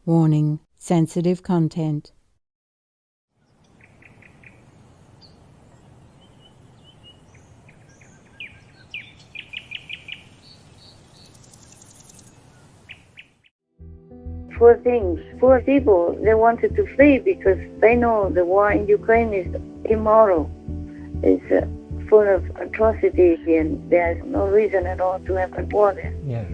Warning: sensitive content. Poor things, poor people, they wanted to flee because they know the war in Ukraine is immoral. It's full of atrocities and there's no reason at all to have a war there. Yes.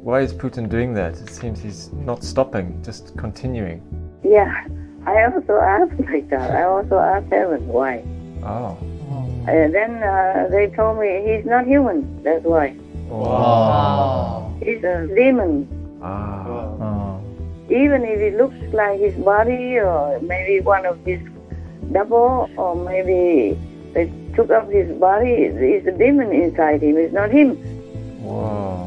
Why is Putin doing that? It seems he's not stopping, just continuing. Yeah, I also asked like that. I also asked heaven why. Oh. And then they told me he's not human, that's why. Wow. He's a demon. Even if it looks like his body or maybe one of his double or maybe they took up his body, it's a demon inside him, it's not him. Wow.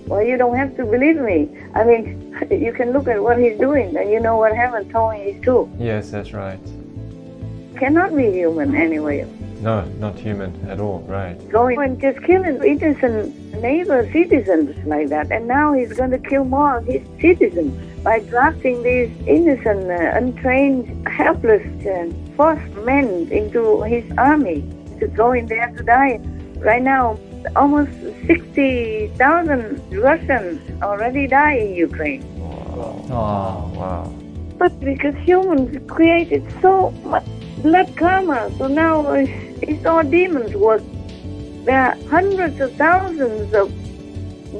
Well, you don't have to believe me. I mean, you can look at what he's doing and you know what heaven told me is true. Yes, that's right. Cannot be human anyway. No, not human at all, right. Going and just killing innocent neighbor citizens like that. And now he's going to kill more of his citizens by drafting these innocent, untrained, helpless, forced men into his army to go in there to die. Right now, almost 60,000 Russians already die in Ukraine. Wow. Wow. But because humans created so much blood karma, so now it's all demons' work. There are hundreds of thousands of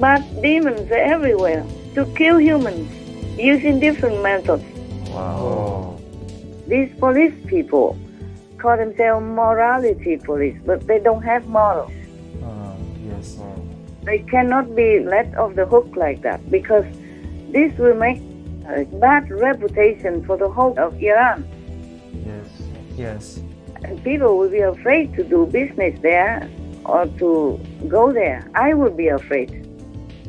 bad demons everywhere to kill humans using different methods. Wow. These police people call themselves morality police, but they don't have morals. Yes. They cannot be let off the hook like that because this will make a bad reputation for the whole of Iran. Yes. And people will be afraid to do business there or to go there. I would be afraid.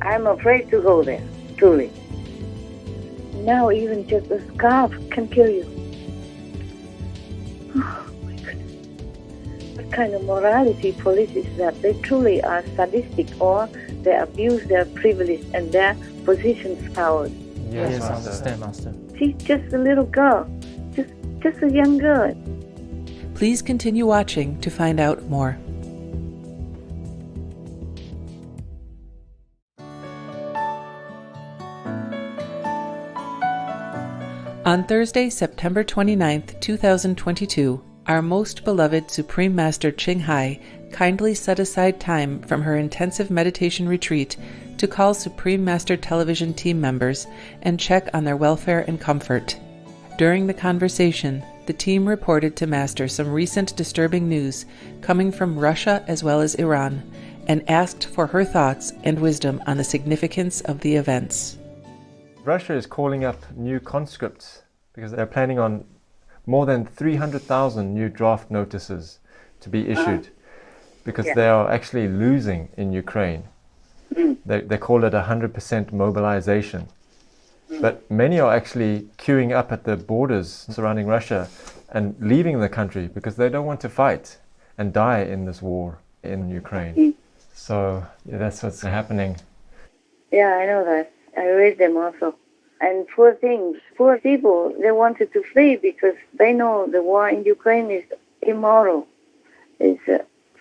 I'm afraid to go there, truly. Now even just a scarf can kill you. Oh my goodness. What kind of morality police is that? They truly are sadistic or they abuse their privilege and their position's power. Yes, I understand, Master. She's just a little girl, just a young girl. Please continue watching to find out more. On Thursday, September 29th, 2022, our most beloved Supreme Master Ching Hai kindly set aside time from her intensive meditation retreat to call Supreme Master Television team members and check on their welfare and comfort. During the conversation, the team reported to Master some recent disturbing news coming from Russia as well as Iran, and asked for her thoughts and wisdom on the significance of the events. Russia is calling up new conscripts because they're planning on more than 300,000 new draft notices to be issued because they are actually losing in Ukraine. They call it 100% mobilization. But many are actually queuing up at the borders surrounding Russia and leaving the country because they don't want to fight and die in this war in Ukraine. So that's what's happening. Yeah, I know that. I read them also. And poor things, poor people, they wanted to flee because they know the war in Ukraine is immoral. It's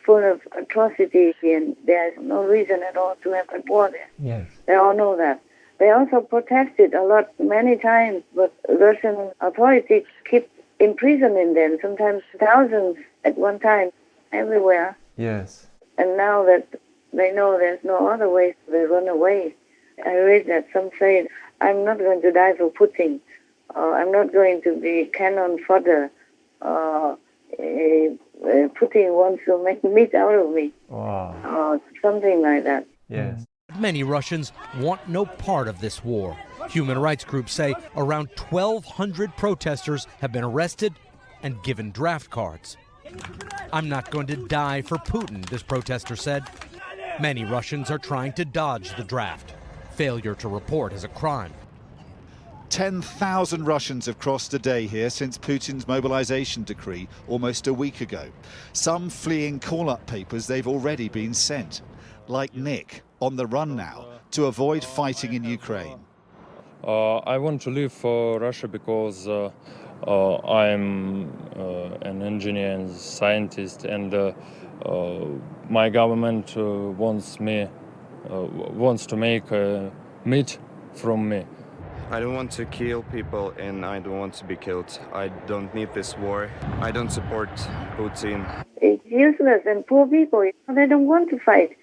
full of atrocities and there's no reason at all to have a war there. Yes. They all know that. They also protested a lot, many times, but Russian authorities keep imprisoning them, sometimes thousands at one time, everywhere. Yes. And now that they know there's no other way, they run away. I read that some say, I'm not going to die for Putin. I'm not going to be cannon fodder. Putin wants to make meat out of me. Wow. Something like that. Yes. Many Russians want no part of this war. Human rights groups say around 1,200 protesters have been arrested and given draft cards. I'm not going to die for Putin, this protester said. Many Russians are trying to dodge the draft. Failure to report is a crime. 10,000 Russians have crossed a day here since Putin's mobilization decree almost a week ago. Some fleeing call-up papers they've already been sent. Like Nick, on the run now to avoid fighting in Ukraine. I want to leave for Russia because I'm an engineer and scientist, and my government wants to make meat from me. I don't want to kill people and I don't want to be killed. I don't need this war. I don't support Putin. It's useless, and poor people, they don't want to fight.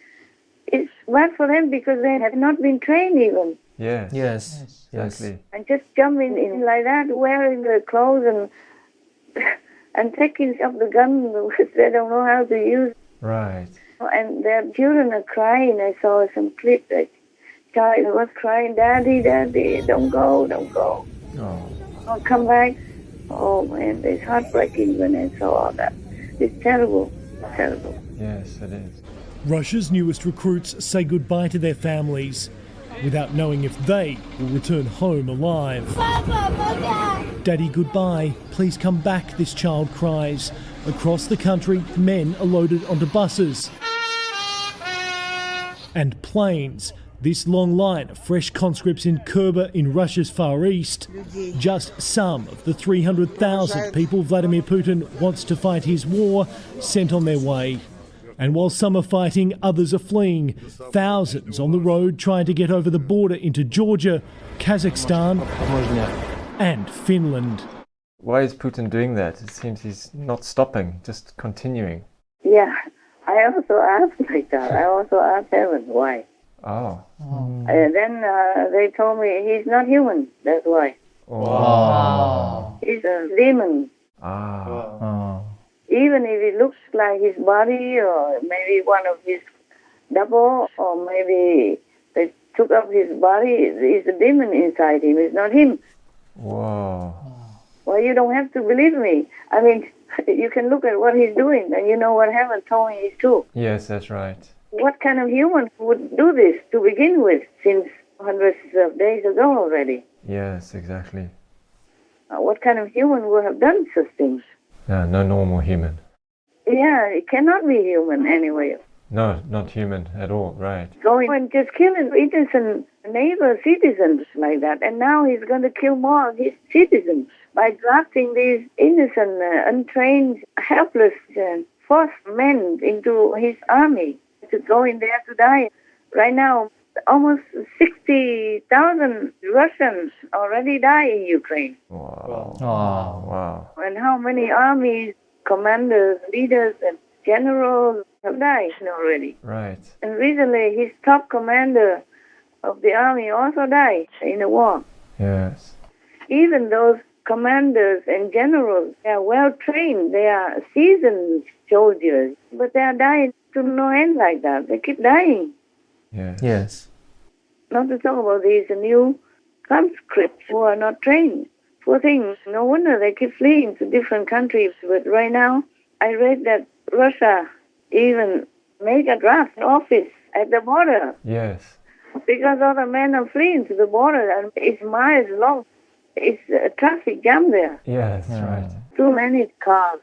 It's bad for them because they have not been trained even. Yes. Yes. Exactly. And just jumping in like that, wearing the clothes and taking up the gun which they don't know how to use. Right. And their children are crying. I saw some clip that child was crying, "Daddy, Daddy, don't go, don't go. Oh, come back." Oh man, it's heartbreaking when I saw all that. It's terrible, terrible. Yes, it is. Russia's newest recruits say goodbye to their families without knowing if they will return home alive. "Daddy, goodbye. Please come back," this child cries. Across the country, men are loaded onto buses and planes. This long line of fresh conscripts in Kurba in Russia's Far East, just some of the 300,000 people Vladimir Putin wants to fight his war, sent on their way. And while some are fighting, others are fleeing. Thousands on the road trying to get over the border into Georgia, Kazakhstan and Finland. Why is Putin doing that? It seems he's not stopping, just continuing. Yeah, I also asked like that. I also asked heaven why. Oh. And then they told me he's not human, that's why. Wow. He's a demon. Even if it looks like his body, or maybe one of his double, or maybe they took up his body, it's a demon inside him, it's not him. Whoa. Well, you don't have to believe me. I mean, you can look at what he's doing, and you know what heaven told me is true. Yes, that's right. What kind of human would do this to begin with, since hundreds of days ago already? Yes, exactly. What kind of human would have done such things? No normal human. Yeah, it cannot be human anyway. No, not human at all, right. Going and just killing innocent neighbor citizens like that. And now he's going to kill more of his citizens by drafting these innocent, untrained, helpless, forced men into his army to go in there to die. Right now, almost 60,000 Russians already die in Ukraine. Wow. Wow. And how many armies, commanders, leaders, and generals have died already. Right. And recently, his top commander of the army also died in the war. Yes. Even those commanders and generals, they are well trained, they are seasoned soldiers, but they are dying to no end like that. They keep dying. Yes. Yes. Not to talk about these new conscripts who are not trained. Poor things. No wonder they keep fleeing to different countries. But right now, I read that Russia even make a draft office at the border. Yes. Because all the men are fleeing to the border, and it's miles long. It's a traffic jam there. Yeah, that's right. Too many cars.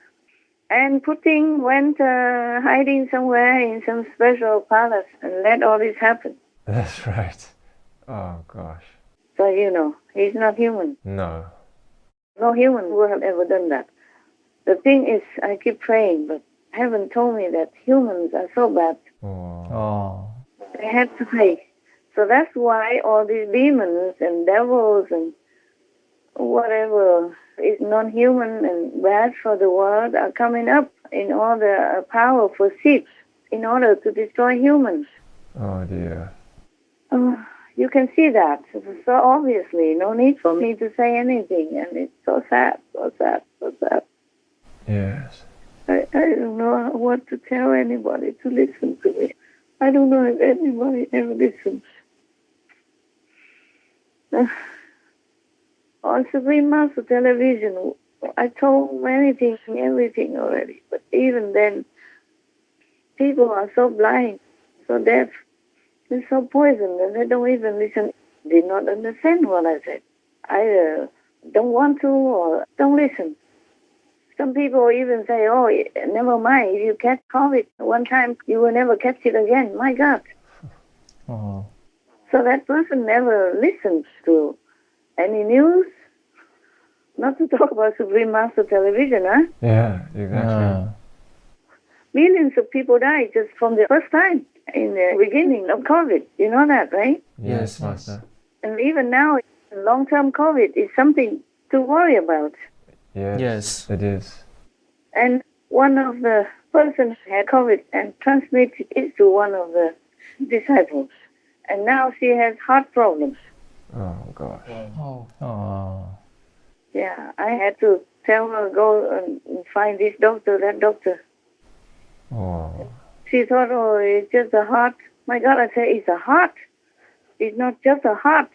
And Putin went hiding somewhere in some special palace and let all this happen. That's right. Oh, gosh. So, you know, he's not human. No. No human would have ever done that. The thing is, I keep praying, but heaven told me that humans are so bad. Oh. They had to pay. So that's why all these demons and devils and whatever is non-human and bad for the world are coming up in all the powerful seats in order to destroy humans. Oh, dear. You can see that. So obviously, no need for me to say anything. And it's so sad, so sad, so sad. Yes. I don't know what to tell anybody to listen to me. I don't know if anybody ever listens. On Supreme Master Television, I told many things, everything already. But even then, people are so blind, so deaf, and so poisoned, and they don't even listen. They did not understand what I said. Either don't want to or don't listen. Some people even say, oh, never mind, if you catch COVID one time, you will never catch it again. My God. Oh. So that person never listens to Any news? Not to talk about Supreme Master Television, huh? Yeah, exactly. Millions of people died just from the first time in the beginning of COVID. You know that, right? Yes, Master. And even now, long-term COVID is something to worry about. Yes, it is. And one of the persons had COVID and transmitted it to one of the disciples. And now she has heart problems. Oh, gosh. Yeah, I had to tell her, go and find this doctor, that doctor. Oh. She thought, oh, it's just a heart. My God, I say, it's a heart. It's not just a heart.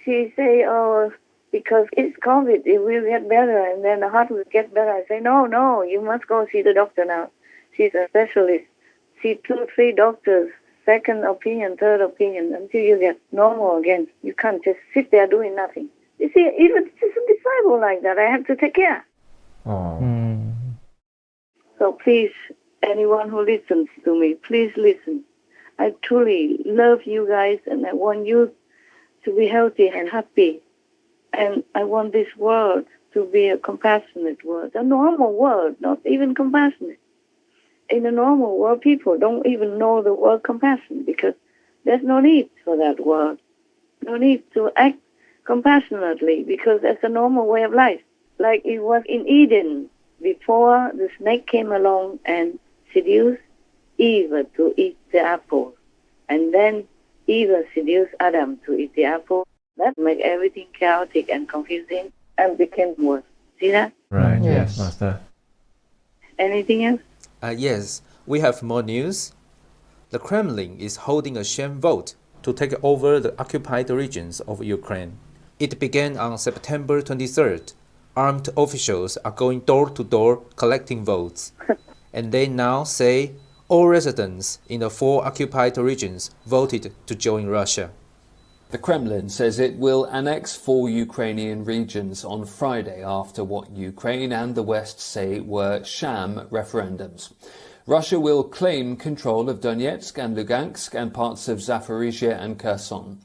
She say, oh, because it's COVID, it will get better, and then the heart will get better. I say, no, you must go see the doctor now. She's a specialist. See 2, 3 doctors, second opinion, third opinion, until you get normal again. You can't just sit there doing nothing. You see, even just a disciple like that, I have to take care. Oh. So please, anyone who listens to me, please listen. I truly love you guys, and I want you to be healthy and happy. And I want this world to be a compassionate world, a normal world, not even compassionate. In a normal world, people don't even know the word compassion because there's no need for that word. No need to act compassionately because that's a normal way of life. Like it was in Eden before the snake came along and seduced Eve to eat the apple. And then Eve seduced Adam to eat the apple. That made everything chaotic and confusing and became worse. See that? Right, yes, Master. Anything else? Yes, we have more news. The Kremlin is holding a sham vote to take over the occupied regions of Ukraine. It began on September 23rd. Armed officials are going door to door collecting votes. And they now say all residents in the 4 occupied regions voted to join Russia. The Kremlin says it will annex 4 Ukrainian regions on Friday after what Ukraine and the West say were sham referendums. Russia will claim control of Donetsk and Lugansk and parts of Zaporizhia and Kherson.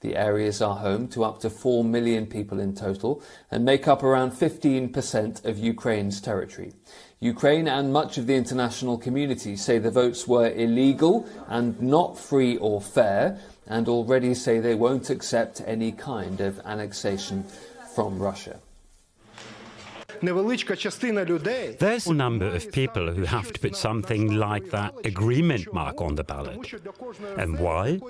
The areas are home to up to 4 million people in total and make up around 15% of Ukraine's territory. Ukraine and much of the international community say the votes were illegal and not free or fair, and already say they won't accept any kind of annexation from Russia. There's a number of people who have to put something like that agreement mark on the ballot. And why?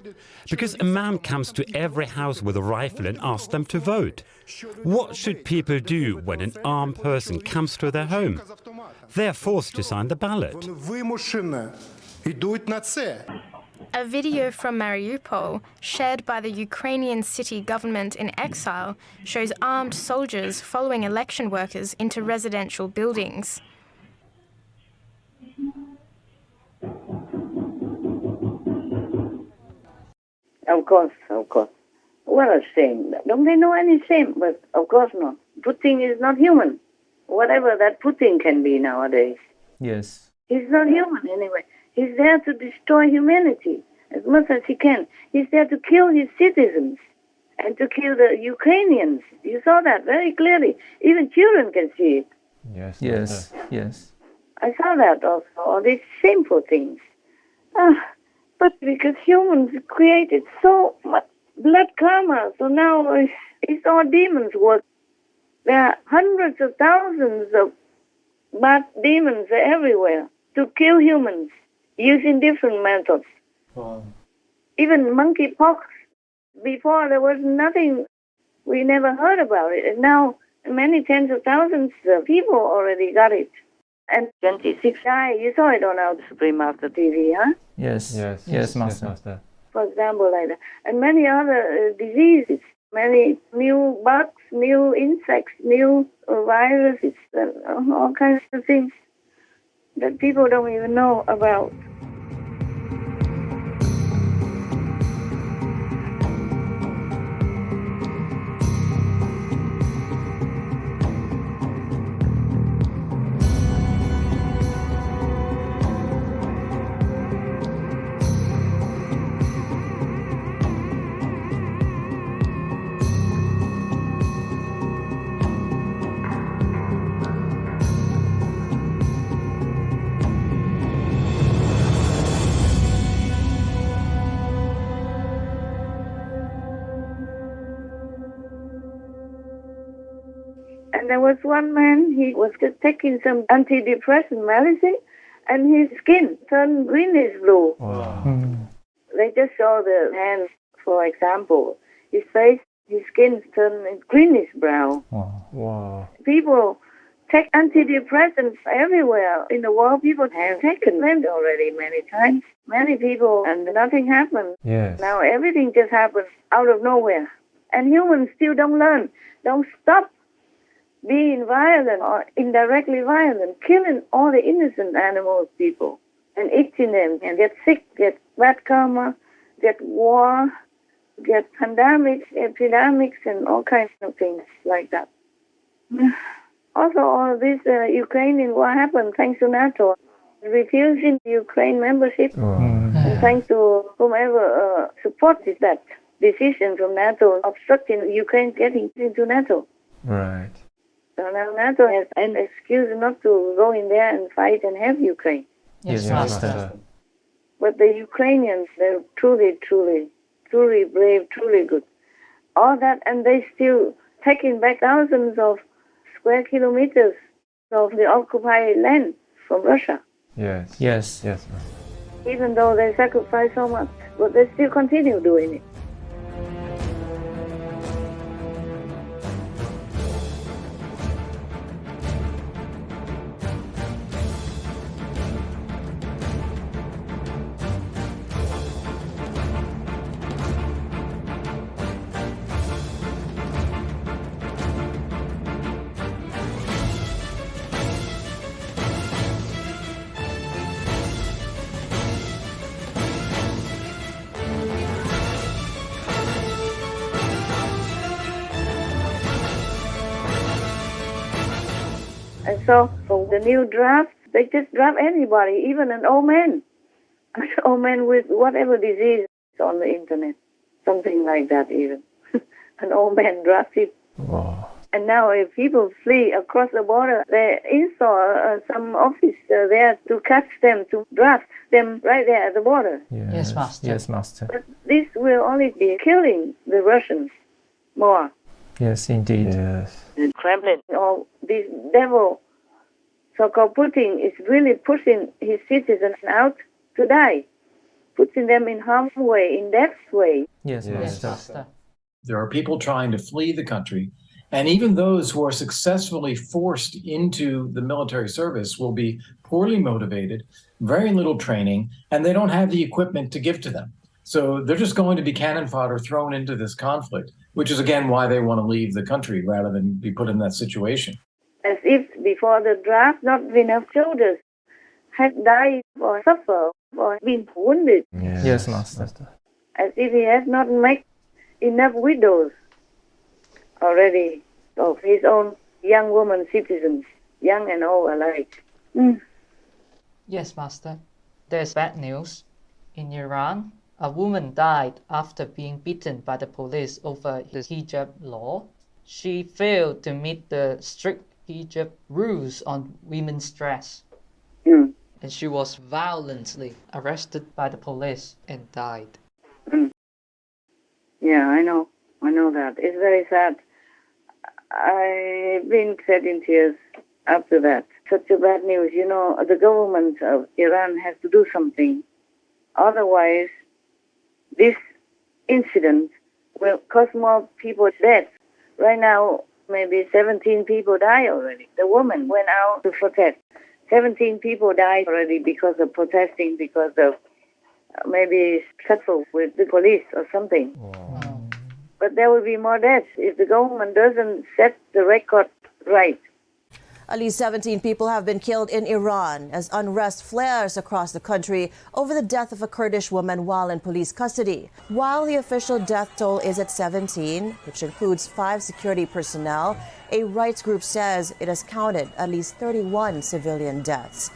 Because a man comes to every house with a rifle and asks them to vote. What should people do when an armed person comes to their home? They're forced to sign the ballot. A video from Mariupol, shared by the Ukrainian city government in exile, shows armed soldiers following election workers into residential buildings. Of course. What a shame. Don't they know any shame? But of course not. Putin is not human. Whatever that Putin can be nowadays. Yes. He's not human anyway. He's there to destroy humanity as much as he can. He's there to kill his citizens and to kill the Ukrainians. You saw that very clearly. Even children can see it. Yes. I saw that also, all these shameful things. But because humans created so much blood karma, so now it's all demons' work. There are hundreds of thousands of bad demons everywhere to kill humans using different methods. Wow. Even monkeypox, before there was nothing, we never heard about it. And now many tens of thousands of people already got it. And 26 died. You saw it on our Supreme Master TV, huh? Yes, Master. For example, like that. And many other diseases, many new bugs, new insects, new viruses, and all kinds of things that people don't even know about. there was one man, he was just taking some antidepressant medicine, and his skin turned greenish blue. They just saw the hand, for example. His face, his skin turned greenish brown. People take antidepressants everywhere in the world. People have taken them already many times. Many people, and nothing happened. Now everything just happens out of nowhere. And humans still don't learn, don't stop being violent or indirectly violent, killing all the innocent animals, people, and eating them, and get sick, get bad karma, get war, get pandemics, epidemics, and all kinds of things like that. Also, all this Ukrainian war happened thanks to NATO refusing Ukraine membership, and thanks to whomever supported that decision from NATO obstructing Ukraine getting into NATO. Right. So now NATO has an excuse not to go in there and fight and help Ukraine. Yes, Master. But the Ukrainians, they're truly brave, truly good. All that, and they still taking back thousands of square kilometers of the occupied land from Russia. Yes. Even though they sacrifice so much, but they still continue doing it. And so, for the new draft, they just draft anybody, even an old man. An old man with whatever disease on the internet. Something like that even. An old man drafted. And now if people flee across the border, they install some office there to catch them, to draft them right there at the border. Yes, Master. Yes, Master. But this will only be killing the Russians more. Yes, indeed. The Kremlin, or this devil, so-called Putin, is really pushing his citizens out to die, putting them in harm's way, in death's way. Yes, Master. There are people trying to flee the country, and even those who are successfully forced into the military service will be poorly motivated, very little training, and they don't have the equipment to give to them. So they're just going to be cannon fodder thrown into this conflict, which is, again, why they want to leave the country rather than be put in that situation. As if before the draft, not enough soldiers had died or suffered or been wounded. Yes, Master. As if he has not made enough widows already of his own young woman citizens, young and old alike. Yes, Master. There's bad news. In Iran, a woman died after being beaten by the police over the hijab law. She failed to meet the strict hijab rules on women's dress. And she was violently arrested by the police and died. Yeah, I know that. It's very sad. I've been shedding tears after that. Such a bad news. You know, the government of Iran has to do something. Otherwise, this incident will cause more people death. Right now, maybe 17 people died already. The woman went out to protest. 17 people died already because of protesting, because of maybe settle with the police or something. But there will be more deaths if the government doesn't set the record right. At least 17 people have been killed in Iran as unrest flares across the country over the death of a Kurdish woman while in police custody. While the official death toll is at 17, which includes 5 security personnel, a rights group says it has counted at least 31 civilian deaths.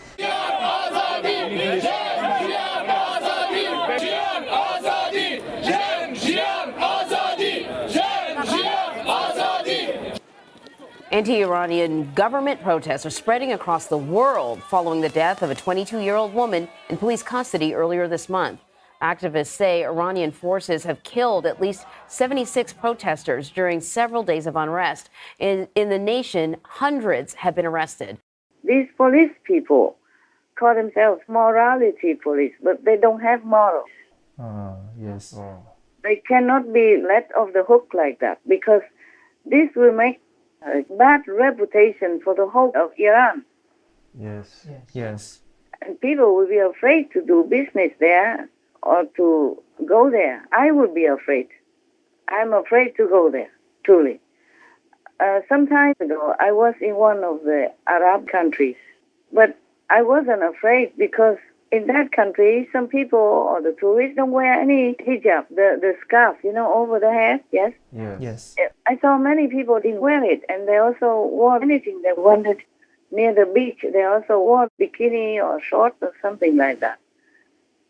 Anti-Iranian government protests are spreading across the world following the death of a 22-year-old woman in police custody earlier this month. Activists say Iranian forces have killed at least 76 protesters during several days of unrest. In the nation, hundreds have been arrested. These police people call themselves morality police, but they don't have morals. Yes. They cannot be let off the hook like that because this will make a bad reputation for the whole of Iran. Yes. Yes. And people will be afraid to do business there or to go there. I would be afraid. I'm afraid to go there, truly. Some time ago, I was in one of the Arab countries, but I wasn't afraid because in that country, some people or the tourists don't wear any hijab, the scarf, over the head, yes? Yes. I saw many people didn't wear it, and they also wore anything they wanted near the beach. They also wore bikini or shorts or something like that.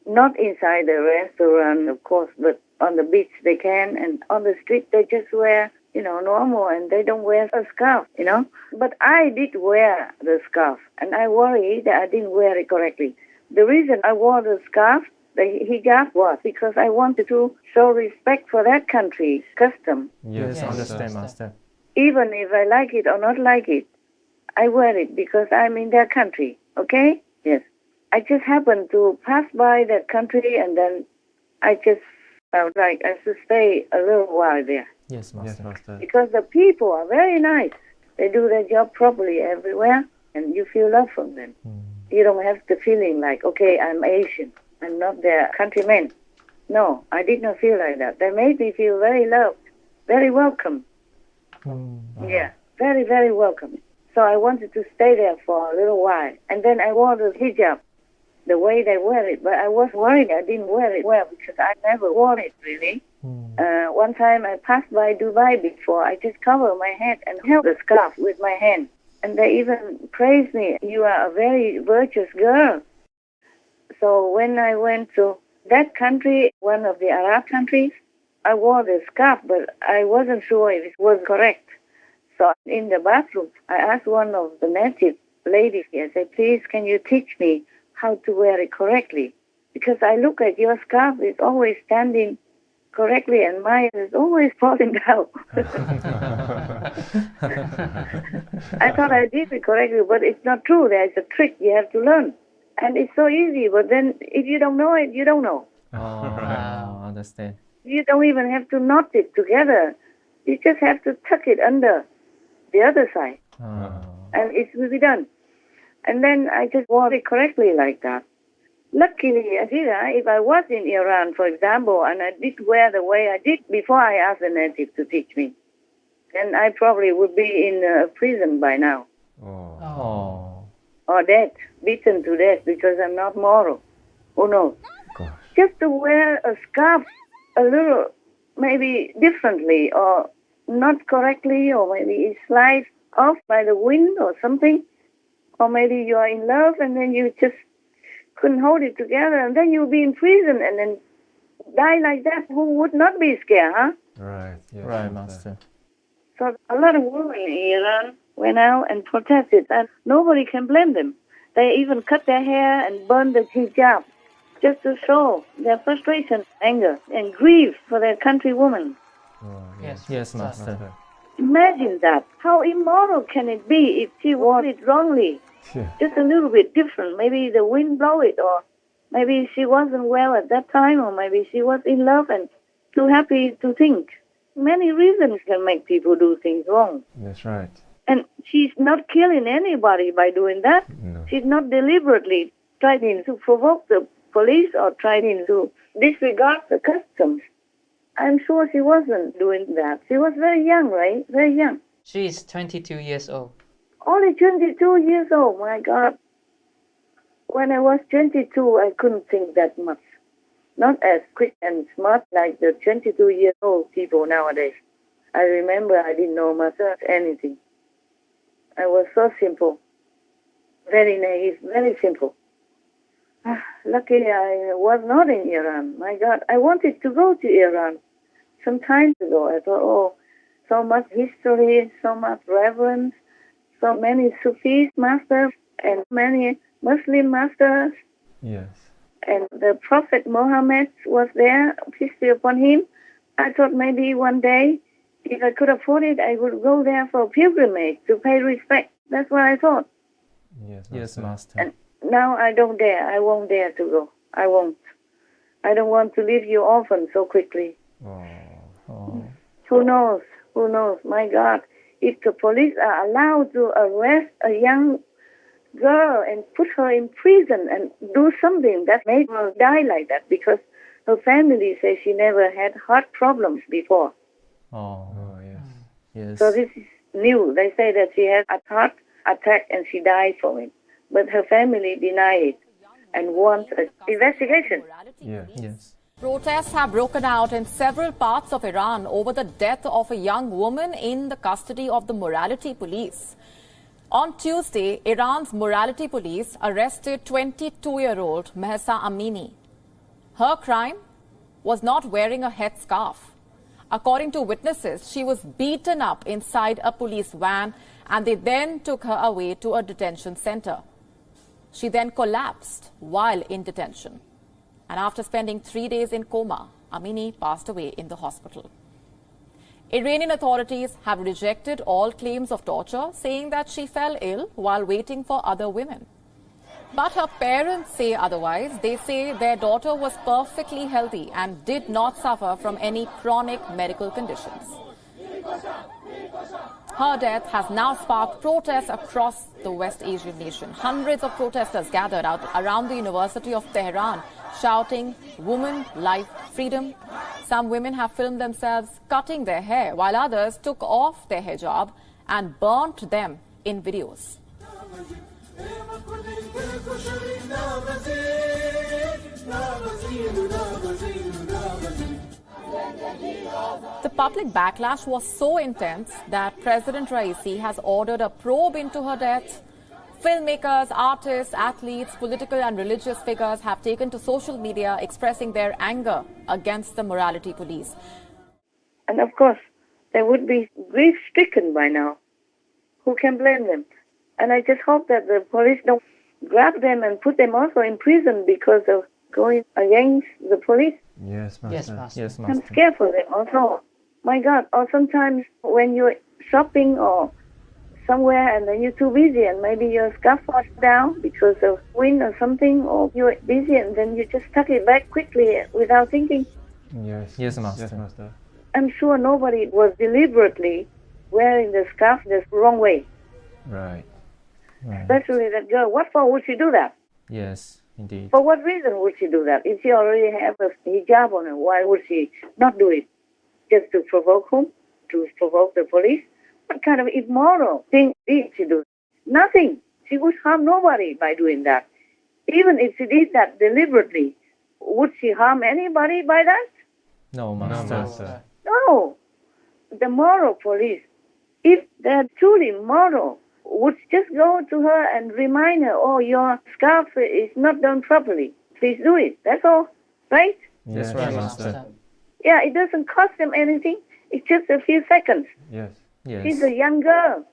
Not inside the restaurant, of course, but on the beach they can, and on the street they just wear, normal, and they don't wear a scarf, But I did wear the scarf, and I worry that I didn't wear it correctly. The reason I wore the scarf, the hijab, was because I wanted to show respect for that country's custom. Yes, understand, Master. Even if I like it or not like it, I wear it because I'm in their country, okay? Yes. I just happened to pass by that country, and then I just felt like I should stay a little while there. Yes, Master. Because the people are very nice. They do their job properly everywhere, and you feel love from them. You don't have the feeling like, okay, I'm Asian. I'm not their countryman. No, I did not feel like that. They made me feel very loved, very welcome. Yeah, very, very welcome. So I wanted to stay there for a little while. And then I wore the hijab, the way they wear it. But I was worried I didn't wear it well because I never wore it, really. One time I passed by Dubai before. I just covered my head and held the scarf with my hand. And they even praised me. You are a very virtuous girl. So when I went to that country, one of the Arab countries, I wore the scarf, but I wasn't sure if it was correct. So in the bathroom, I asked one of the native ladies here, I said, please, can you teach me how to wear it correctly? Because I look at your scarf, it's always standing correctly, and mine is always falling down. I thought I did it correctly, but it's not true. There's a trick you have to learn. And it's so easy, but then if you don't know it, you don't know. I understand. You don't even have to knot it together. You just have to tuck it under the other side. And it will be done. And then I just wore it correctly like that. Luckily, if I was in Iran, for example, and I did wear the way I did before I asked the native to teach me, then I probably would be in a prison by now. Or dead, beaten to death because I'm not moral. Who knows? Just to wear a scarf a little, maybe differently or not correctly, or maybe it slides off by the wind or something. Or maybe you are in love and then you just couldn't hold it together, and then you'll be in prison and then die like that. Who would not be scared, huh? Right. Yes, Right, Master. So a lot of women in Iran went out and protested, and nobody can blame them. They even cut their hair and burned the hijab just to show their frustration, anger, and grief for their countrywoman. Yes, Master. Imagine that. How immoral can it be if she wore it wrongly? Just a little bit different. Maybe the wind blow it, or maybe she wasn't well at that time, or maybe she was in love and too happy to think. Many reasons can make people do things wrong. That's right. And she's not killing anybody by doing that. No. She's not deliberately trying to provoke the police or trying to disregard the customs. I'm sure she wasn't doing that. She was very young, right? Very young. She is 22 years old. Only 22 years old, my God. When I was 22, I couldn't think that much. Not as quick and smart like the 22-year-old people nowadays. I remember I didn't know much of anything. I was so simple. Very naive, very simple. Luckily, I was not in Iran. My God, I wanted to go to Iran some time ago. I thought, so much history, so much reverence, so many Sufi masters and many Muslim masters. Yes. And the Prophet Muhammad was there, peace be upon him. I thought maybe one day, if I could afford it, I would go there for a pilgrimage to pay respect. That's what I thought. Yes, Master. And now I don't dare. I won't dare to go. I won't. I don't want to leave you orphan so quickly. Who knows? Who knows? My God, if the police are allowed to arrest a young girl and put her in prison and do something that made her die like that, because her family says she never had heart problems before. Yes. So this is new. They say that she had a heart attack and she died from it. But her family deny it and want an investigation. Yes. Protests have broken out in several parts of Iran over the death of a young woman in the custody of the morality police. On Tuesday, Iran's morality police arrested 22-year-old Mahsa Amini. Her crime was not wearing a headscarf. According to witnesses, she was beaten up inside a police van and they then took her away to a detention center. She then collapsed while in detention. And after spending 3 days in coma, Amini passed away in the hospital. Iranian authorities have rejected all claims of torture, saying that she fell ill while waiting for other women. But her parents say otherwise. They say their daughter was perfectly healthy and did not suffer from any chronic medical conditions. Her death has now sparked protests across the West Asian nation. Hundreds of protesters gathered out around the University of Tehran, shouting, "Woman, life, freedom." Some women have filmed themselves cutting their hair, while others took off their hijab and burnt them in videos. The public backlash was so intense that President Raisi has ordered a probe into her death. Filmmakers, artists, athletes, political and religious figures have taken to social media expressing their anger against the morality police. And of course, they would be grief-stricken by now. Who can blame them? And I just hope that the police don't grab them and put them also in prison because of going against the police. Yes, Master. Yes, Master. I'm scared for them also. My God, or sometimes when you're shopping or somewhere and then you're too busy and maybe your scarf falls down because of wind or something, or you're busy and then you just tuck it back quickly without thinking. Yes, Master. Yes, Master. I'm sure nobody was deliberately wearing the scarf the wrong way. Right. Especially that girl. What for would she do that? Yes, indeed. For what reason would she do that? If she already has a hijab on her, why would she not do it? Just to provoke whom? To provoke the police? What kind of immoral thing did she do? Nothing. She would harm nobody by doing that. Even if she did that deliberately, would she harm anybody by that? No, Master. No. The moral police, if they're truly moral, would just go to her and remind her, "Oh, your scarf is not done properly. Please do it." That's all, right? Yes, right, Master. Yeah, it doesn't cost them anything. It's just a few seconds. Yes. She's a young girl.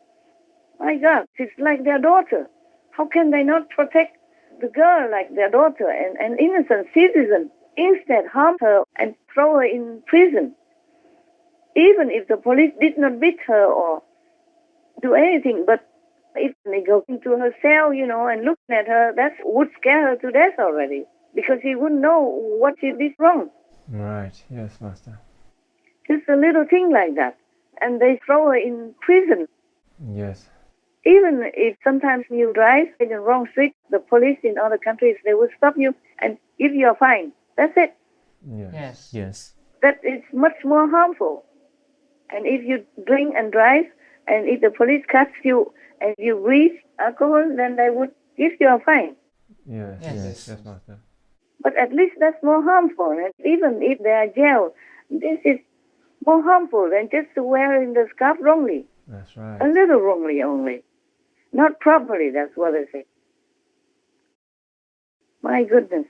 My God, she's like their daughter. How can they not protect the girl like their daughter and an innocent citizen? Instead, harm her and throw her in prison. Even if the police did not beat her or do anything, but if they go into her cell, and looking at her, that would scare her to death already, because she wouldn't know what she did wrong. Right, yes, Master. Just a little thing like that. And they throw her in prison. Yes. Even if sometimes you drive in the wrong street, the police in other countries, they will stop you and give you a fine. That's it. Yes. That is much more harmful. And if you drink and drive, and if the police catch you and you breathe alcohol, then they would give you a fine. Yes, Master. But at least that's more harmful. And even if they are jailed, this is more harmful than just wearing the scarf wrongly. That's right. A little wrongly only. Not properly, that's what they say. My goodness.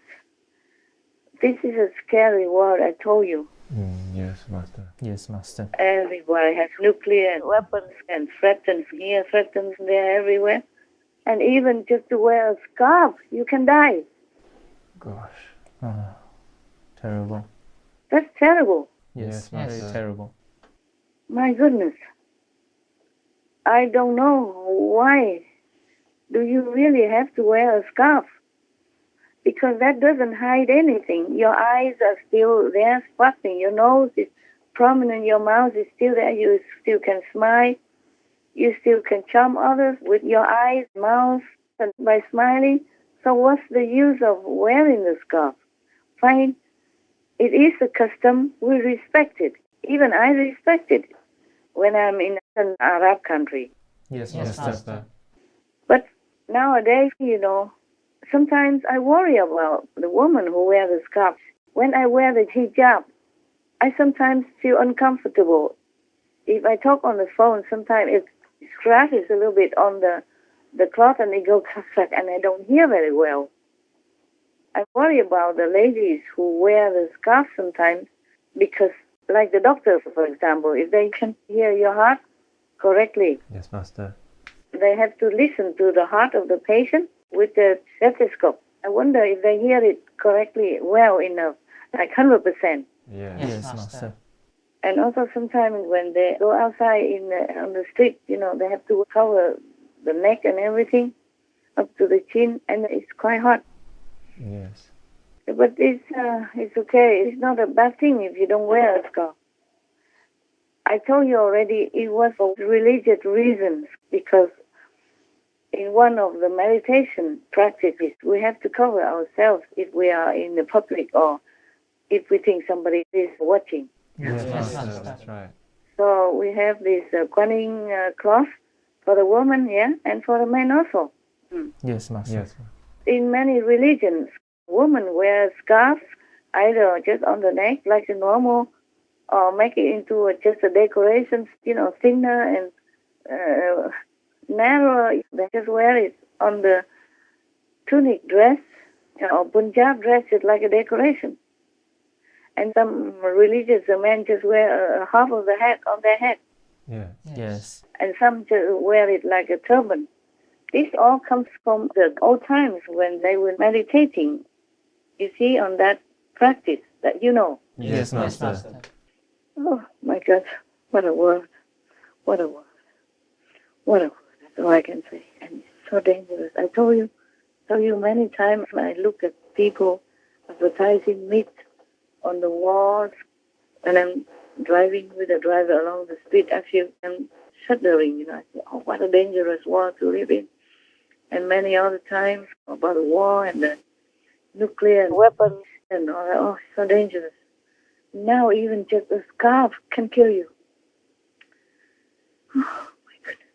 This is a scary world, I told you. Yes, Master. Yes, Master. Everybody has nuclear weapons and threatens here, threatens there, everywhere. And even just to wear a scarf, you can die. Gosh. Terrible. That's terrible. Yes, very terrible. My goodness. I don't know why do you really have to wear a scarf? Because that doesn't hide anything. Your eyes are still there, sparkling. Your nose is prominent. Your mouth is still there. You still can smile. You still can charm others with your eyes, mouth, and by smiling. So what's the use of wearing the scarf? Fine. It is a custom. We respect it. Even I respect it when I'm in an Arab country. Yes, Master. But nowadays, sometimes I worry about the woman who wears the scarf. When I wear the hijab, I sometimes feel uncomfortable. If I talk on the phone, sometimes it scratches a little bit on the cloth and it goes crack, and I don't hear very well. I worry about the ladies who wear the scarf sometimes because, like the doctors, for example, if they can hear your heart correctly, Yes, Master. they have to listen to the heart of the patient with the stethoscope. I wonder if they hear it correctly, well enough, like 100%. Yes, Master. And also sometimes when they go outside on the street, they have to cover the neck and everything up to the chin, and it's quite hot. Yes. But it's okay. It's not a bad thing if you don't wear a scarf. I told you already it was for religious reasons, because in one of the meditation practices, we have to cover ourselves if we are in the public or if we think somebody is watching. Yes, Master. That's right. So we have this Guanyin cloth for the woman, and for the men also. Yes, Master. Yes. In many religions, women wear scarves either just on the neck like a normal, or make it into just a decoration, thinner and narrow. They just wear it on the tunic dress, or Punjab dress is like a decoration. And some religious men just wear half of the hat on their head. Yes. And some just wear it like a turban. This all comes from the old times when they were meditating. You see, on that practice that you know. Yes, Master. Oh, my God. What a word. What a word. What a word. That's all I can say. And it's so dangerous. I told you many times when I look at people advertising meat on the walls, and I'm driving with a driver along the street, I feel I'm shuddering, I say, oh, what a dangerous world to live in. And many other times about the war and the nuclear weapons and all that. Oh, so dangerous. Now even just a scarf can kill you. Oh, my goodness.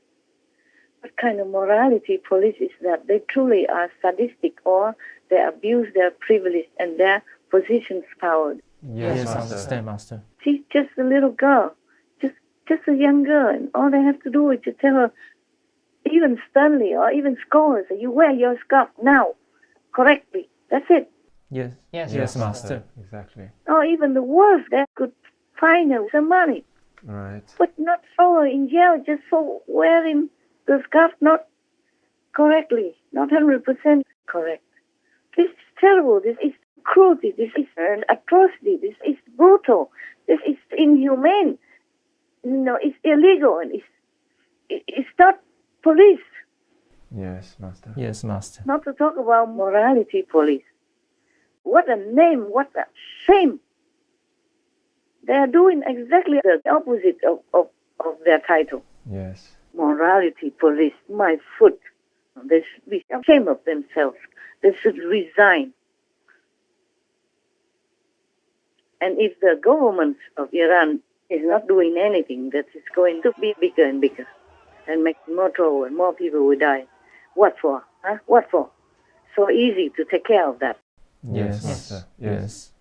What kind of morality police is that? They truly are sadistic, or they abuse their privilege and their position's power. Yes, understand, Master. She's just a little girl, just a young girl, and all they have to do is to tell her, even sternly or even scold her, you wear your scarf now, correctly. That's it. Yes, Master. Exactly. Or even the worst, they could fine her some money. Right. But not throw her in jail just for wearing the scarf not correctly, not 100% correct. This is terrible. This is cruelty. This is an atrocity. This is brutal. This is inhumane. It's illegal, and it's not police. Yes, Master. Yes, Master. Not to talk about morality police. What a name, what a shame. They are doing exactly the opposite of their title. Yes. Morality police, my foot. They should be ashamed of themselves. They should resign. And if the government of Iran is not doing anything, that is going to be bigger and bigger and make more trouble and more people will die. What for? Huh? What for? So easy to take care of that. Yes, Master. Yes.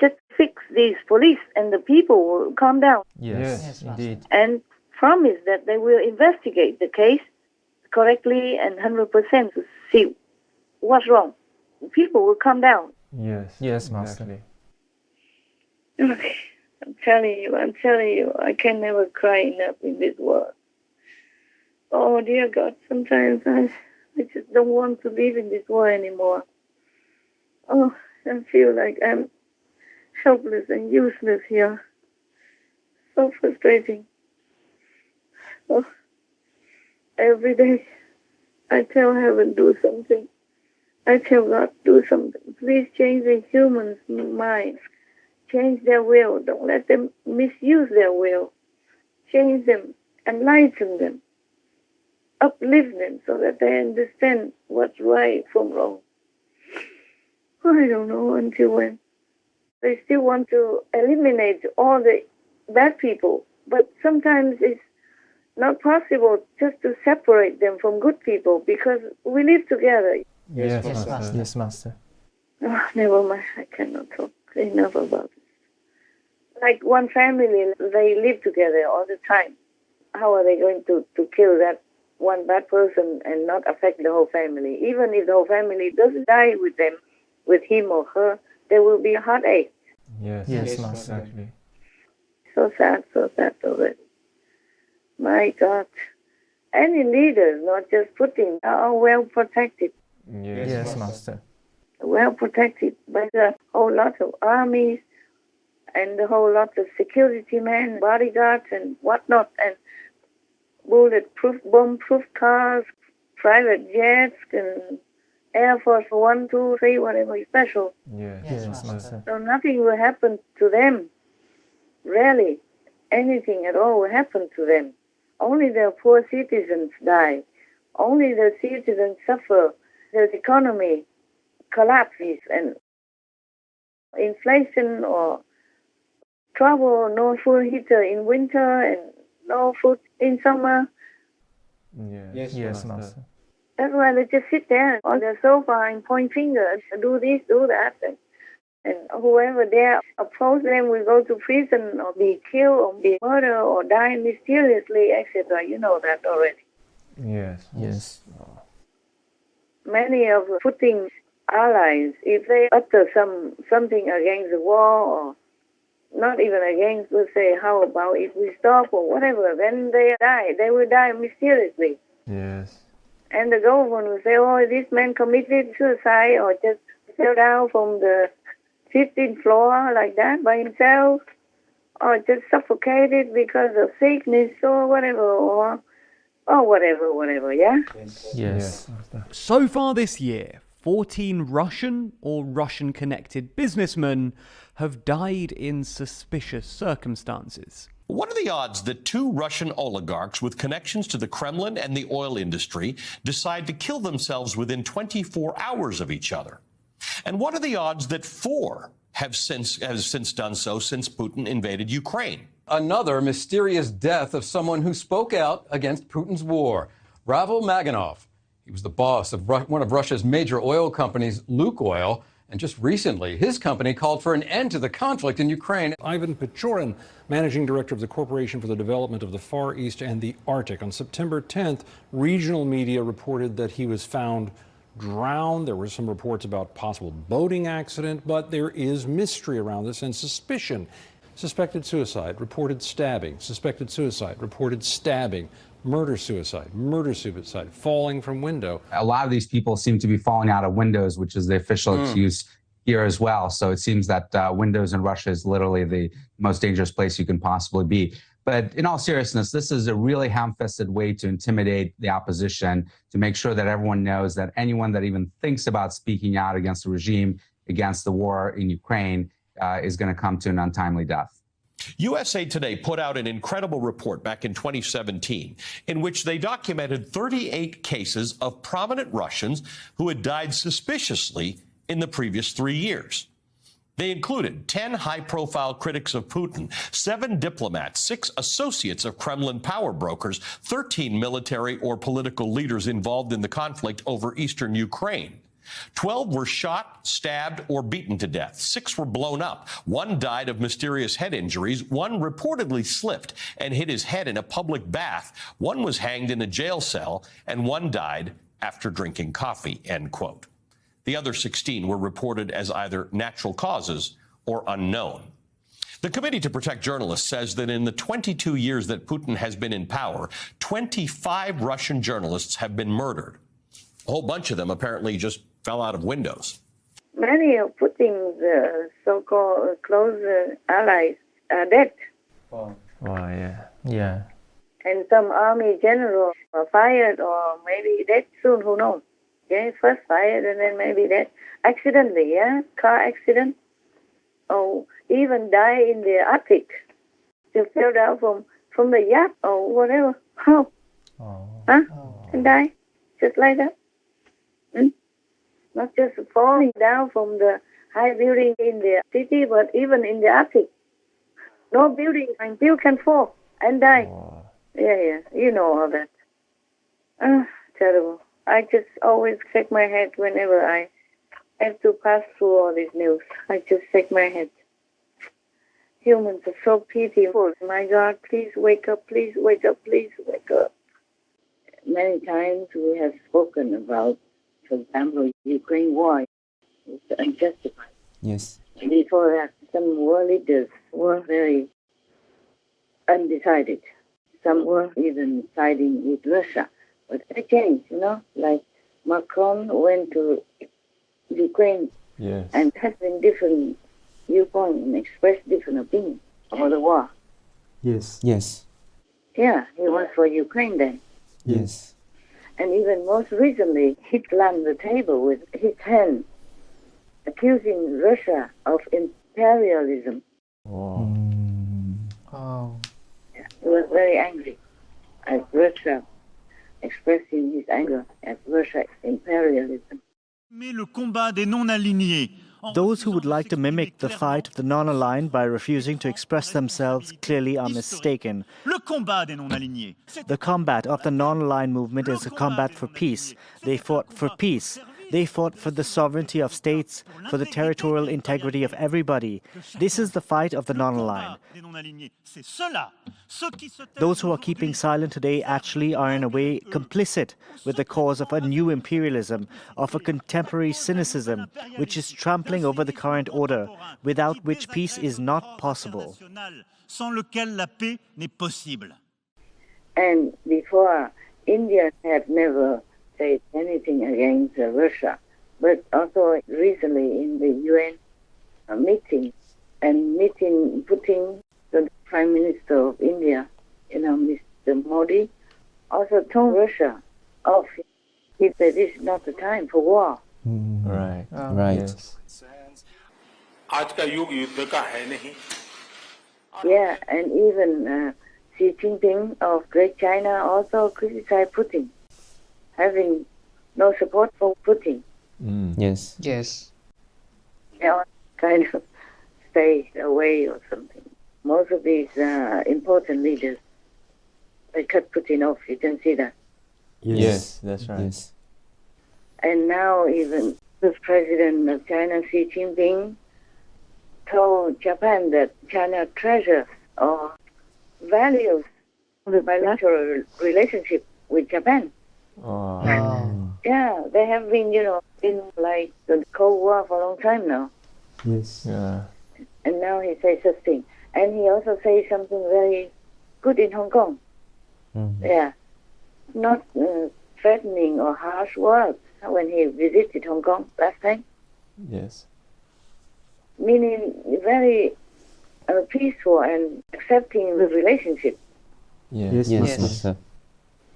Just fix these police and the people will calm down. Yes, indeed. And promise that they will investigate the case correctly and 100% to see what's wrong. People will calm down. Yes, Master. Exactly. Okay. I'm telling you, I can never cry enough in this world. Oh, dear God, sometimes I just don't want to live in this world anymore. Oh, I feel like I'm helpless and useless here. So frustrating. Oh, every day I tell heaven, do something. I tell God, do something. Please change the humans' minds. Change their will. Don't let them misuse their will. Change them, enlighten them, uplift them so that they understand what's right from wrong. I don't know until when. They still want to eliminate all the bad people, but sometimes it's not possible just to separate them from good people because we live together. Yes, Master. Yes, Master. Oh, never mind. I cannot talk enough about it. Like one family, they live together all the time. How are they going to kill that one bad person and not affect the whole family? Even if the whole family doesn't die with them, with him or her, there will be a heartache. Yes, Master. Exactly. So sad already. My God. Any leaders, not just Putin, are well protected. Yes, Master. Well protected by the whole lot of armies and the whole lot of security men, bodyguards and whatnot, and bulletproof, bomb-proof cars, private jets, and Air Force 1, 2, 3, whatever special. Yes, Master. So nothing will happen to them. Rarely anything at all will happen to them. Only the poor citizens die. Only the citizens suffer. The economy collapses and inflation or trouble, no food heater in winter and no food in summer. Yes, Master. That's why they just sit there on the sofa and point fingers, do this, do that. And whoever dare oppose them will go to prison or be killed or be murdered or die mysteriously, etc. You know that already. Yes. Many of Putin's allies, if they utter something against the war or not even against, will say, how about if we stop or whatever, then they die. They will die mysteriously. Yes. And the government will say, oh, this man committed suicide or just fell down from the 15th floor like that by himself, or just suffocated because of sickness or whatever, or whatever, yeah? Yes. So far this year, 14 Russian or Russian-connected businessmen have died in suspicious circumstances. What are the odds that two Russian oligarchs with connections to the Kremlin and the oil industry decide to kill themselves within 24 hours of each other? And what are the odds that four have since done so since Putin invaded Ukraine? Another mysterious death of someone who spoke out against Putin's war. Ravel Maganov. He was the boss of one of Russia's major oil companies, Lukoil, and just recently his company called for an end to the conflict in Ukraine. Ivan Pechorin, managing director of the Corporation for the Development of the Far East and the Arctic. On September 10th, regional media reported that he was found drowned. There were some reports about possible boating accident, but there is mystery around this and suspicion. Suspected suicide, reported stabbing. Suspected suicide, reported stabbing. Murder-suicide, falling from window. A lot of these people seem to be falling out of windows, which is the official excuse here as well. So it seems that windows in Russia is literally the most dangerous place you can possibly be. But in all seriousness, this is a really ham-fisted way to intimidate the opposition, to make sure that everyone knows that anyone that even thinks about speaking out against the regime, against the war in Ukraine, is going to come to an untimely death. USA Today put out an incredible report back in 2017 in which they documented 38 cases of prominent Russians who had died suspiciously in the previous 3 years. They included 10 high-profile critics of Putin, 7 diplomats, 6 associates of Kremlin power brokers, 13 military or political leaders involved in the conflict over eastern Ukraine. 12 were shot, stabbed, or beaten to death. 6 were blown up. 1 died of mysterious head injuries. 1 reportedly slipped and hit his head in a public bath. 1 was hanged in a jail cell, and 1 died after drinking coffee, end quote. The other 16 were reported as either natural causes or unknown. The Committee to Protect Journalists says that in the 22 years that Putin has been in power, 25 Russian journalists have been murdered. A whole bunch of them apparently just fell out of windows. Many of Putin's so-called close allies are dead. Oh, yeah. Yeah. And some army generals are fired or maybe dead soon, who knows? Okay, first fired and then maybe dead. Accidentally, yeah? Car accident. Or even die in the Arctic. They fell down from the yacht or whatever. How? Huh? And die? Just like that? Not just falling down from the high building in the city, but even in the Arctic. No building until can fall and die. Yeah, you know all that. Terrible. I just always shake my head whenever I have to pass through all this news. I just shake my head. Humans are so pitiful. My God, please wake up, please wake up, please wake up. Many times we have spoken about, for example, Ukraine war. It's unjustified. Yes. Before that, some world leaders were very undecided. Some were even siding with Russia. But they changed, like Macron went to Ukraine and had been different viewpoints and expressed different opinions about the war. Yes. Yes. Yeah, he was for Ukraine then. Yes. And even most recently, he slammed the table with his hand, accusing Russia of imperialism. Oh. Yeah, he was very angry at Russia, expressing his anger at Russia's imperialism. Those who would like to mimic the fight of the non-aligned by refusing to express themselves clearly are mistaken. The combat of the non-aligned movement is a combat for peace. They fought for peace. They fought for the sovereignty of states, for the territorial integrity of everybody. This is the fight of the non-aligned. Those who are keeping silent today actually are in a way complicit with the cause of a new imperialism, of a contemporary cynicism, which is trampling over the current order, without which peace is not possible. And before, India had never said anything against Russia, but also recently in the UN meeting Putin, the Prime Minister of India, Mr. Modi, also told Russia off. He said this is not the time for war. Right. Right. Yes. Yeah, and even Xi Jinping of Great China also criticized Putin, having no support for Putin. Yes. Yes. They all kind of stay away or something. Most of these important leaders, they cut Putin off. You can see that. Yes, that's right. Yes. And now even the president of China, Xi Jinping, told Japan that China treasures or values the bilateral relationship with Japan. Yeah, they have been, in like the Cold War for a long time now. Yes. Yeah. And now he says such thing. And he also says something very good in Hong Kong. Yeah. Not threatening or harsh words when he visited Hong Kong last time. Yes. Meaning very peaceful and accepting the relationship. Yes. Yes.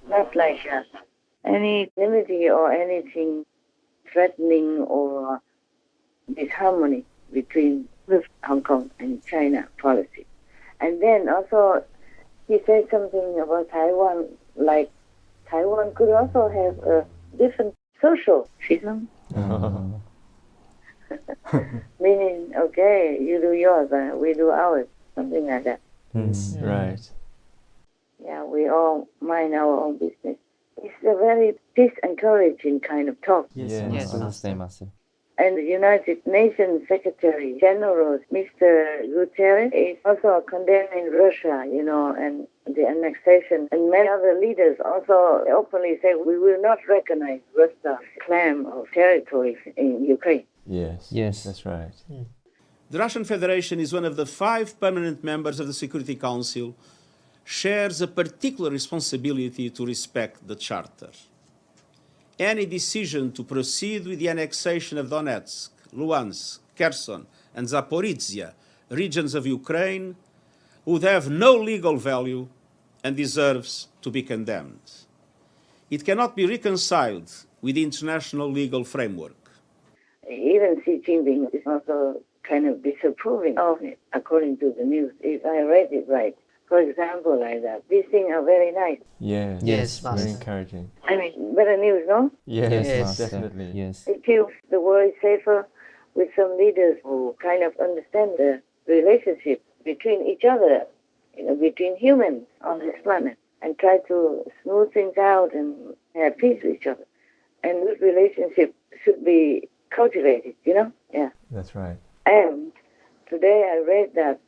Not like any enmity or anything threatening or disharmony between Hong Kong and China policy. And then also he said something about Taiwan, like Taiwan could also have a different social system. Meaning, okay, you do yours, we do ours, something like that. Right. Yeah, we all mind our own business. It's a very peace-encouraging kind of talk. Yes. And the United Nations Secretary General, Mr. Guterres, is also condemning Russia, and the annexation. And many other leaders also openly say we will not recognize Russia's claim of territory in Ukraine. Yes, that's right. The Russian Federation is one of the 5 permanent members of the Security Council, shares a particular responsibility to respect the Charter. Any decision to proceed with the annexation of Donetsk, Luhansk, Kherson, and Zaporizhia regions of Ukraine would have no legal value and deserves to be condemned. It cannot be reconciled with the international legal framework. Even Xi Jinping is also kind of disapproving of it, according to the news, if I read it right. For example, like that. These things are very nice. Yes, Yes, very Master. encouraging. I mean, better news, no? Yes, Yes. definitely. Yes. It feels the world is safer with some leaders who kind of understand the relationship between each other, between humans on this planet, and try to smooth things out and have peace with each other. And this relationship should be cultivated, Yeah. That's right. And today I read that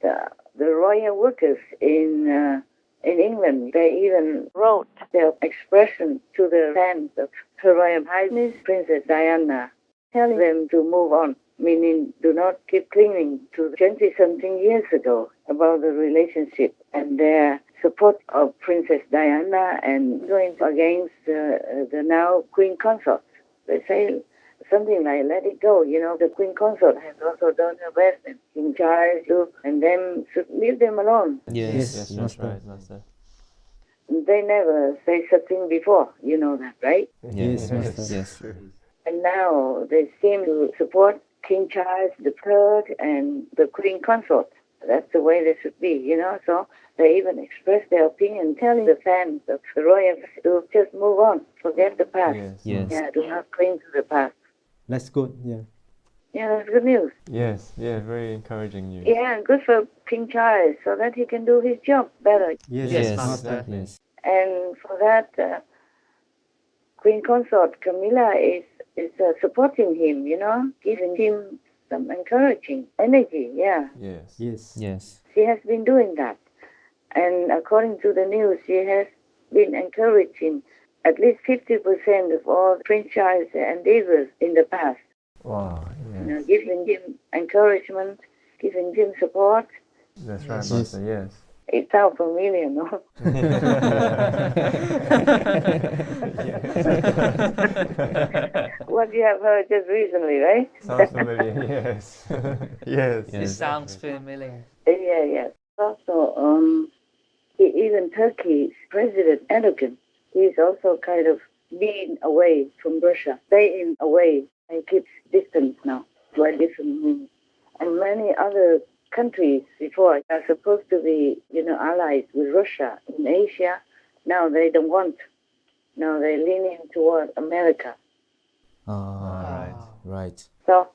the royal workers in England, they even wrote their expression to the fans of Her Royal Highness Princess Diana, telling them to move on, meaning do not keep clinging to 20-something years ago about the relationship and their support of Princess Diana and going against the now Queen Consort. They say something like, let it go. The Queen Consort has also done her best, and King Charles too, and them should leave them alone. Yes, that's right, Master. They never say something before, you know that, right? Yes, Master. Yes. And now they seem to support King Charles III and the Queen Consort. That's the way they should be, So they even express their opinion, telling the fans of the royals to just move on, forget the past. Yes. Yeah, do not cling to the past. That's good. Yeah. Yeah, that's good news. Yes, very encouraging news. Yeah, and good for King Charles so that he can do his job better. Yes, Master. Yes. And for that, Queen Consort Camilla is supporting him, giving him some encouraging energy, yeah. Yes. She has been doing that. And according to the news, she has been encouraging at least 50% of all Prince Charles' endeavors in the past. Wow, yes. Giving him encouragement, giving him support. That's right, Master, yes. It sounds familiar, no? What you have heard just recently, right? Sounds familiar, yes. Yes. It sounds familiar. Yeah. Also, even Turkey's President Erdogan, he's also kind of being away from Russia, staying away and keeps distance now, by different means. And many other countries before are supposed to be, allies with Russia in Asia. Now they don't want. Now they're leaning toward America. Right. So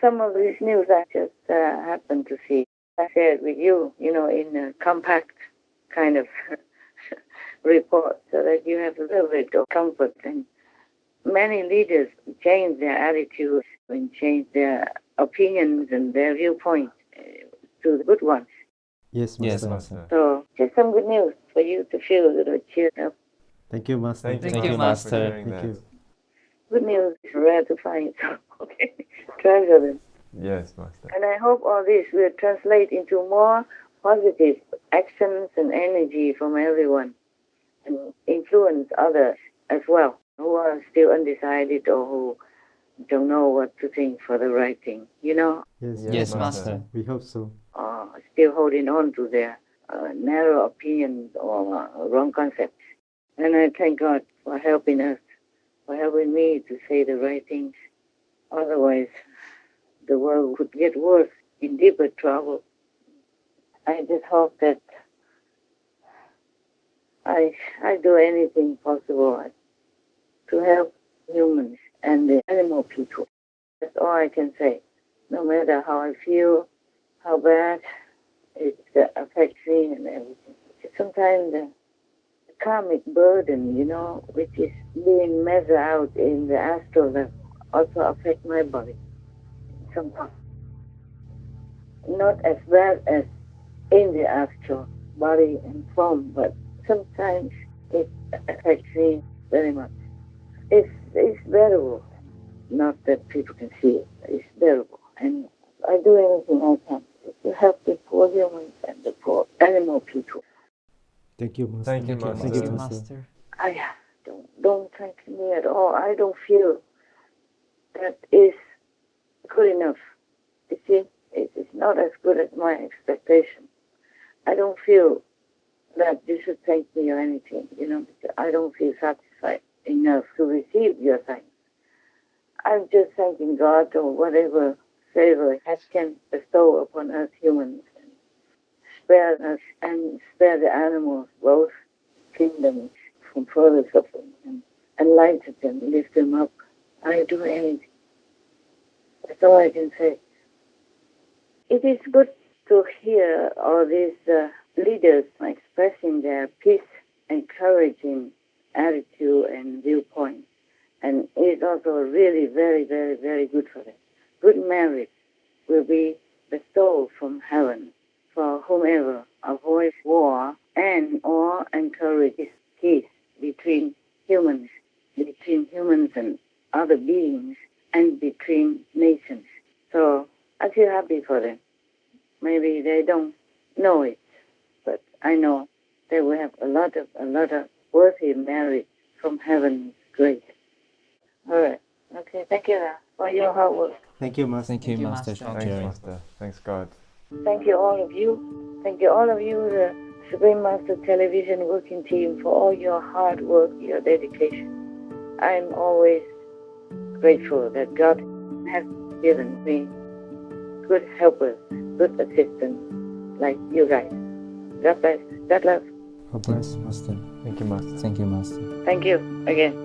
some of this news I just happened to see. I shared with you, in a compact kind of report so that you have a little bit of comfort. And many leaders change their attitudes and change their opinions and their viewpoints to the good ones. Yes, Master. So just some good news for you to feel a little cheered up. Thank you, Master. Thank you, Master. Thank you. Good news is rare to find. So, okay, treasure them. Yes, Master. And I hope all this will translate into more positive actions and energy from everyone and influence others as well who are still undecided or who don't know what to think for the right thing, Yes, Master. We hope so. Still holding on to their narrow opinions or wrong concepts. And I thank God for helping us, for helping me to say the right things. Otherwise, the world could get worse, in deeper trouble. I just hope that I do anything possible to help humans and the animal people. That's all I can say. No matter how I feel, how bad it affects me and everything. Sometimes the karmic burden, which is being measured out in the astral level, also affect my body sometimes. Not as bad as in the actual body and form, but sometimes it affects me very much. It's bearable. Not that people can see it. It's bearable. And I do anything I can to help the poor humans and the poor animal people. Thank you, Master. Thank you, Master. Thank you, Master. I don't thank me at all. I don't feel that is good enough. You see, it's not as good as my expectation. I don't feel that you should thank me or anything, because I don't feel satisfied enough to receive your thanks. I'm just thanking God or whatever favor He can bestow upon us humans, and spare us and spare the animals, both kingdoms, from further suffering, and enlighten them, lift them up. I'll do anything. That's all I can say. It is good to hear all these leaders expressing their peace, encouraging attitude and viewpoint. And it's also really very, very, very good for them. Good merit will be bestowed from heaven for whomever avoids war and or encourages peace between humans and other beings, and between nations. So I feel happy for them. Maybe they don't know it, but I know they will have a lot of worthy merit from heaven's grace. All right. Okay. Thank you for your hard work. Thank you, Master. Thank you, Master. Thanks, Master. Thanks, God. Thank you, all of you. Thank you, all of you, the Supreme Master Television working team, for all your hard work, your dedication. I'm always grateful that God has given me good helpers, good assistants like you guys. God bless. God love. God bless, Master. Thank you, Master. Thank you, Master. Thank you again.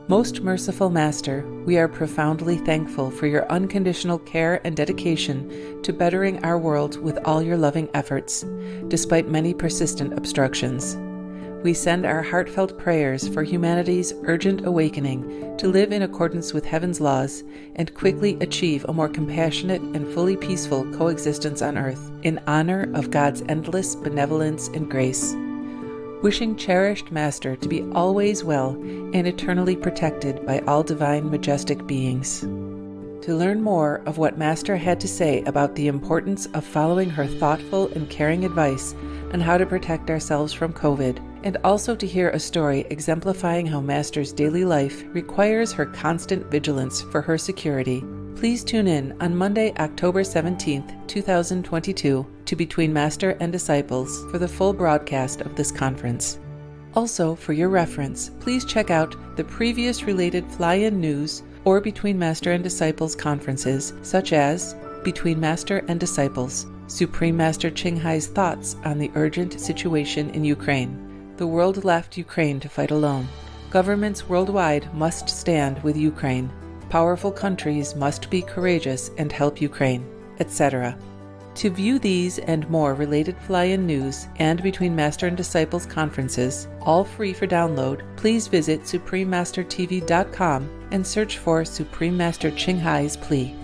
Most merciful Master, we are profoundly thankful for your unconditional care and dedication to bettering our world with all your loving efforts, despite many persistent obstructions. We send our heartfelt prayers for humanity's urgent awakening to live in accordance with heaven's laws and quickly achieve a more compassionate and fully peaceful coexistence on earth, in honor of God's endless benevolence and grace. Wishing cherished Master to be always well and eternally protected by all divine majestic beings. To learn more of what Master had to say about the importance of following her thoughtful and caring advice on how to protect ourselves from COVID, and also to hear a story exemplifying how Master's daily life requires her constant vigilance for her security, please tune in on Monday, October 17th, 2022 to Between Master and Disciples for the full broadcast of this conference. Also, for your reference, please check out the previous related fly-in news or Between Master and Disciples conferences, such as Between Master and Disciples, Supreme Master Ching Hai's thoughts on the urgent situation in Ukraine. The world left Ukraine to fight alone. Governments worldwide must stand with Ukraine. Powerful countries must be courageous and help Ukraine, etc. To view these and more related fly-in news and Between Master and Disciples conferences, all free for download, please visit SupremeMasterTV.com and search for Supreme Master Ching Hai's plea.